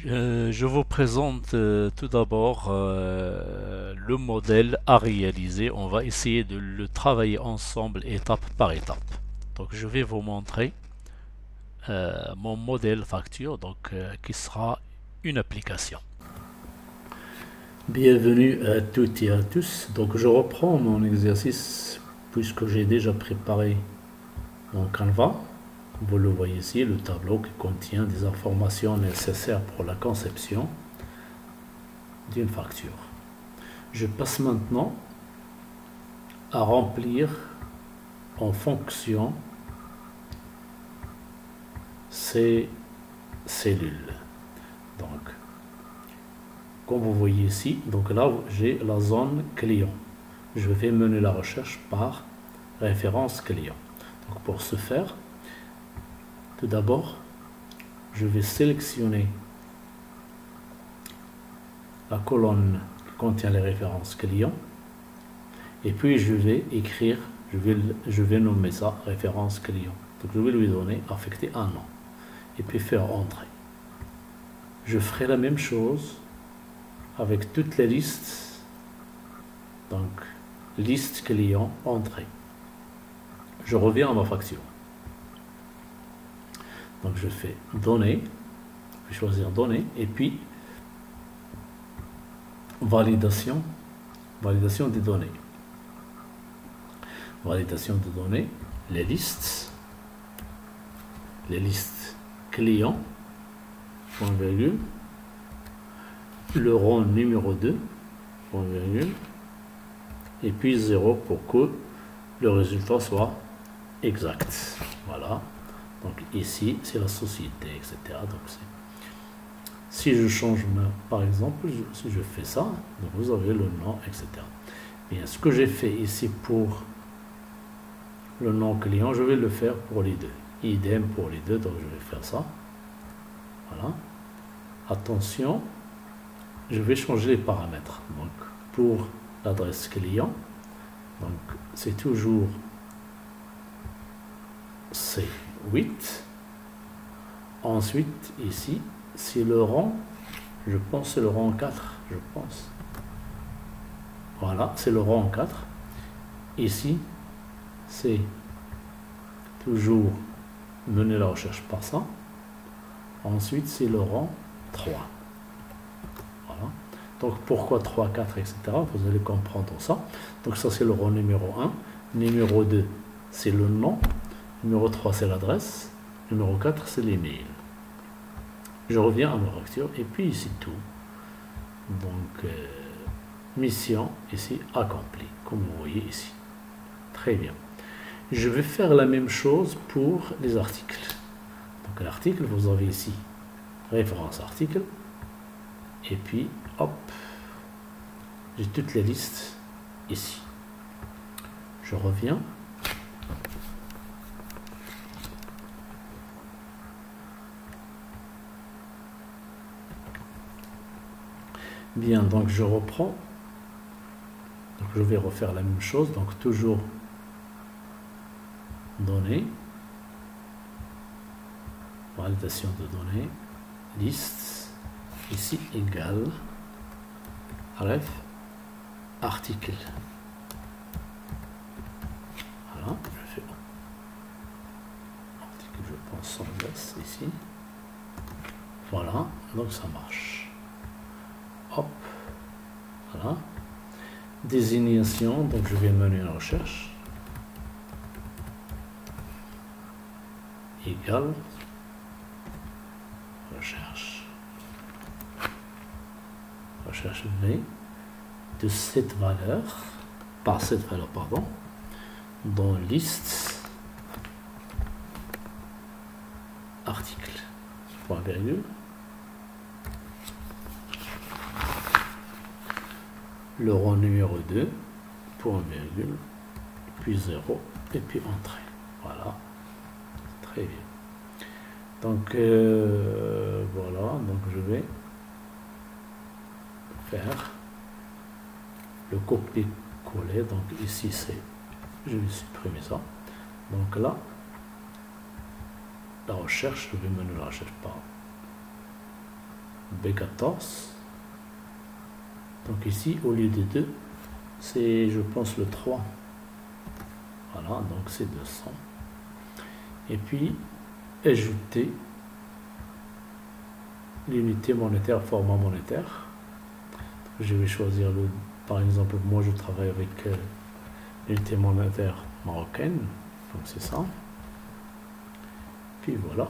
Je vous présente tout d'abord le modèle à réaliser. On va essayer de le travailler ensemble étape par étape. Donc je vais vous montrer mon modèle facture qui sera une application. Bienvenue à toutes et à tous. Donc je reprends mon exercice puisque j'ai déjà préparé mon Canva. Vous le voyez ici, le tableau qui contient des informations nécessaires pour la conception d'une facture. Je passe maintenant à remplir en fonction ces cellules. Donc, comme vous voyez ici, donc là j'ai la zone client. Je vais mener la recherche par référence client. Donc pour ce faire, tout d'abord, je vais sélectionner la colonne qui contient les références clients et puis je vais écrire, je vais nommer ça référence client. Donc je vais lui donner, affecter un nom et puis faire entrer. Je ferai la même chose avec toutes les listes, donc liste client, entrée. Je reviens à ma facture. Donc je fais données, je vais choisir données et puis validation des données. Validation des données, les listes clients, point virgule, le rang numéro 2, point virgule, et puis 0 pour que le résultat soit exact. Voilà. Donc ici, c'est la société, etc. Donc si je change, par exemple, si je fais ça, donc vous avez le nom, etc. Bien, ce que j'ai fait ici pour le nom client, je vais le faire pour les deux. Idem pour les deux, donc je vais faire ça. Voilà. Attention, je vais changer les paramètres. Donc pour l'adresse client, donc c'est toujours C8. Ensuite, ici, c'est le rang, je pense c'est le rang 4, je pense. Voilà, c'est le rang 4. Ici, c'est toujours mener la recherche par ça. Ensuite, c'est le rang 3. Voilà. Donc, pourquoi 3, 4, etc. Vous allez comprendre ça. Donc, ça, c'est le rang numéro 1. Numéro 2, c'est le nom. Numéro 3, c'est l'adresse. Numéro 4, c'est l'email. Je reviens à ma facture et puis ici tout. Donc, mission ici accomplie, comme vous voyez ici. Très bien. Je vais faire la même chose pour les articles. Donc, l'article, vous avez ici référence article. Et puis, hop, j'ai toutes les listes ici. Je reviens. Bien, donc je reprends. Donc je vais refaire la même chose. Donc toujours données, validation de données, liste, ici égale, ref, article. Voilà, je fais article, je pense sans S ici. Voilà, donc ça marche. Hop, voilà. Désignation, donc je vais mener une recherche. Égale recherche. Recherche V de cette valeur, par cette valeur, pardon, dans liste article. Point virgule. Le rang numéro 2, point virgule, puis 0, et puis entrée. Voilà. Très bien. Donc, voilà. Donc, je vais faire le copier-coller. Donc, ici, c'est... Je vais supprimer ça. Donc, là, la recherche, je vais mener la recherche par B14. Donc ici, au lieu de 2, c'est, je pense, le 3. Voilà, donc c'est 200. Et puis, ajouter l'unité monétaire, format monétaire. Je vais choisir le, par exemple, moi je travaille avec l'unité monétaire marocaine, donc c'est ça. Puis voilà.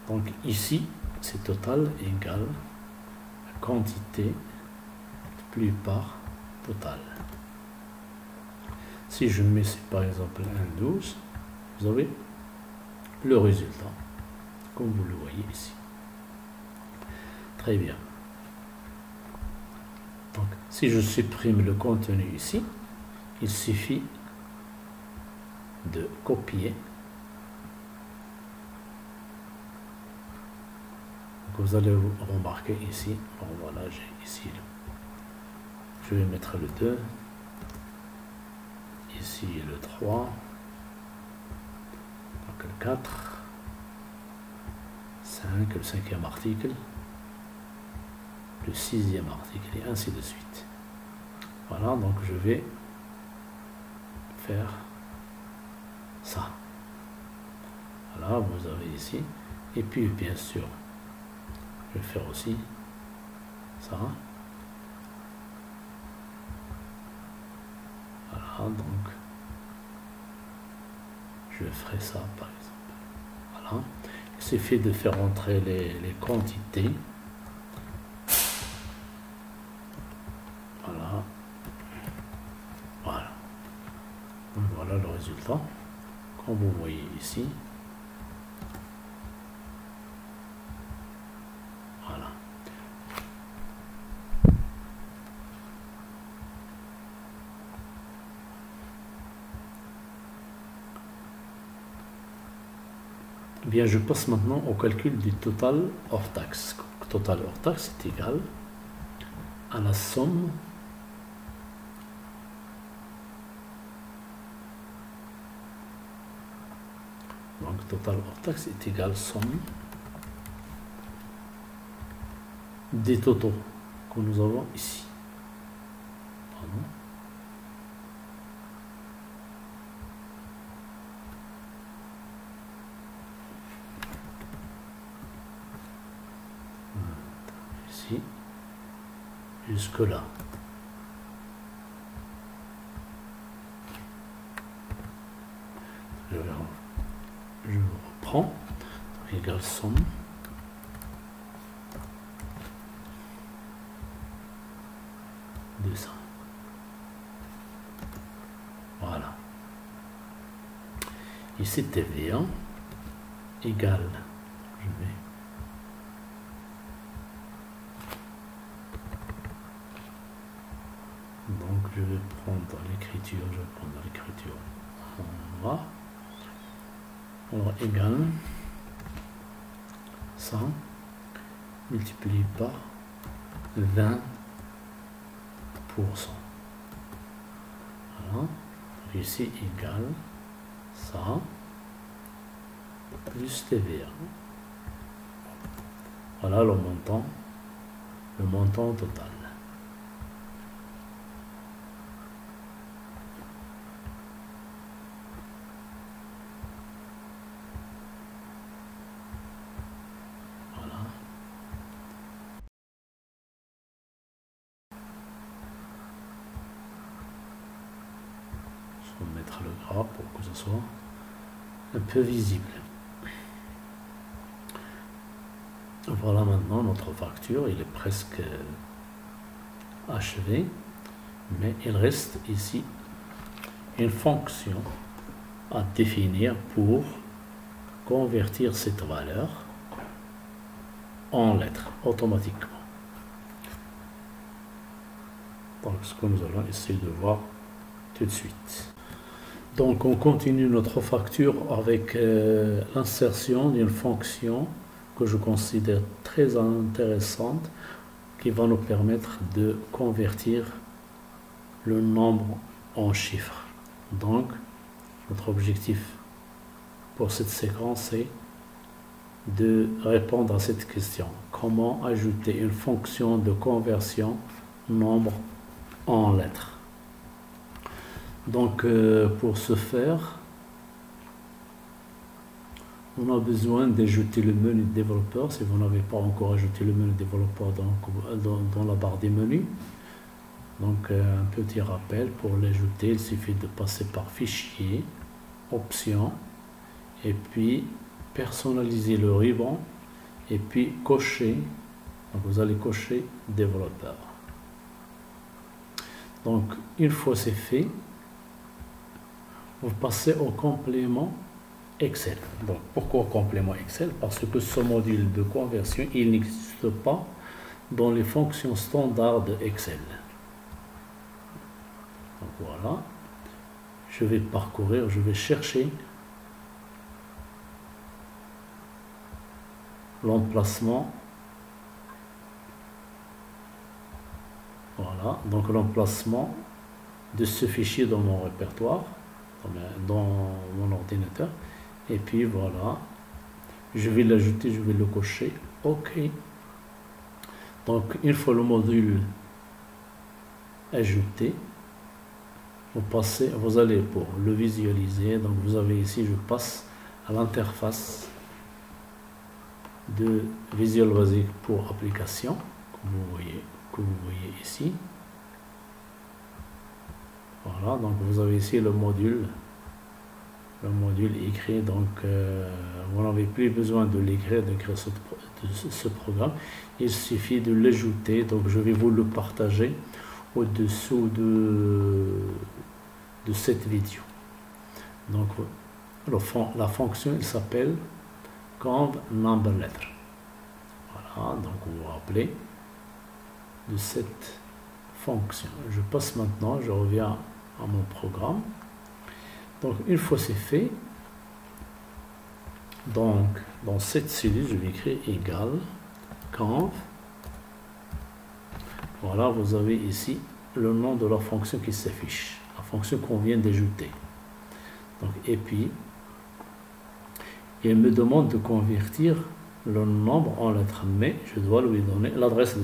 Donc ici, c'est total égale la quantité plus par total. Si je mets par exemple 1,12, vous avez le résultat, comme vous le voyez ici. Très bien. Donc, si je supprime le contenu ici, il suffit de copier. Donc, vous allez remarquer ici, bon voilà, j'ai ici, je vais mettre le 2, ici le 3, donc le 4, 5, le 5e article, le 6e article, et ainsi de suite. Voilà, donc je vais faire ça. Voilà, vous avez ici. Et puis, bien sûr, je vais faire aussi ça. Voilà, donc, je ferai ça, par exemple. Voilà. Il suffit de faire entrer les quantités. Voilà. Voilà. Donc, voilà le résultat. Comme vous voyez ici. Voilà. Bien, je passe maintenant au calcul du total hors taxe. Total hors taxe est égal à la somme donc total hors taxe est égal à somme des totaux que nous avons ici. Pardon. Ici, jusque là. Je reprends, égale somme de ça. Voilà. Ici TVA égale, je vais donc je vais prendre l'écriture, en bas. Alors égal 100 multiplié par 20%. Voilà. Ici égal ça plus TVA. Voilà le montant total. Mettre le gras pour que ce soit un peu visible. Voilà, maintenant notre facture, il est presque achevé, mais il reste ici une fonction à définir pour convertir cette valeur en lettres automatiquement. Donc ce que nous allons essayer de voir tout de suite. Donc on continue notre facture avec l'insertion d'une fonction que je considère très intéressante qui va nous permettre de convertir le nombre en chiffres. Donc notre objectif pour cette séquence est de répondre à cette question. Comment ajouter une fonction de conversion nombre en lettres? Donc, pour ce faire, on a besoin d'ajouter le menu développeur. Si vous n'avez pas encore ajouté le menu développeur dans la barre des menus. Donc, un petit rappel, pour l'ajouter, il suffit de passer par Fichier, Options, et puis personnaliser le ruban, et puis cocher. Donc, vous allez cocher Développeur. Donc, une fois c'est fait, vous passez au complément Excel. Donc, pourquoi complément Excel? Parce que ce module de conversion, il n'existe pas dans les fonctions standards de Excel. Donc, voilà. Je vais parcourir, je vais chercher l'emplacement. Voilà, donc l'emplacement de ce fichier dans mon répertoire, dans mon ordinateur. Et puis voilà, je vais l'ajouter, je vais le cocher. OK. Donc, une fois le module ajouté, vous allez pour le visualiser. Donc, vous avez ici, je passe à l'interface de Visual Basic pour application, que vous voyez ici. Voilà, donc vous avez ici le module écrit. Donc, vous n'avez plus besoin de l'écrire, d'écrire ce programme. Il suffit de l'ajouter. Donc, je vais vous le partager au-dessous de cette vidéo. Donc, la fonction, elle s'appelle conv number letter. Voilà, donc vous vous rappelez de cette fonction. Je passe maintenant, je reviens à mon programme. Donc, une fois c'est fait, donc dans cette cellule, je vais écrire égal conv. Voilà, vous avez ici le nom de la fonction qui s'affiche, la fonction qu'on vient d'ajouter. Donc, et puis, il me demande de convertir le nombre en lettres, mais je dois lui donner l'adresse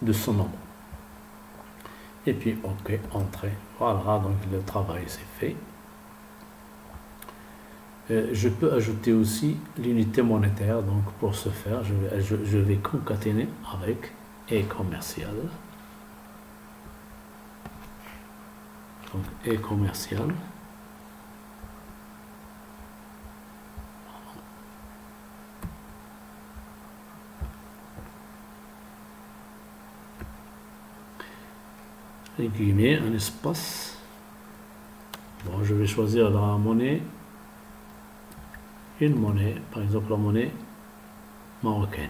de son nombre. Et puis, OK, entrée. Voilà, donc le travail c'est fait. Je peux ajouter aussi l'unité monétaire. Donc, pour ce faire, je vais concaténer avec et commercial. Donc, et commercial. Les guillemets, un espace. Bon, je vais choisir la monnaie. Une monnaie, par exemple la monnaie marocaine.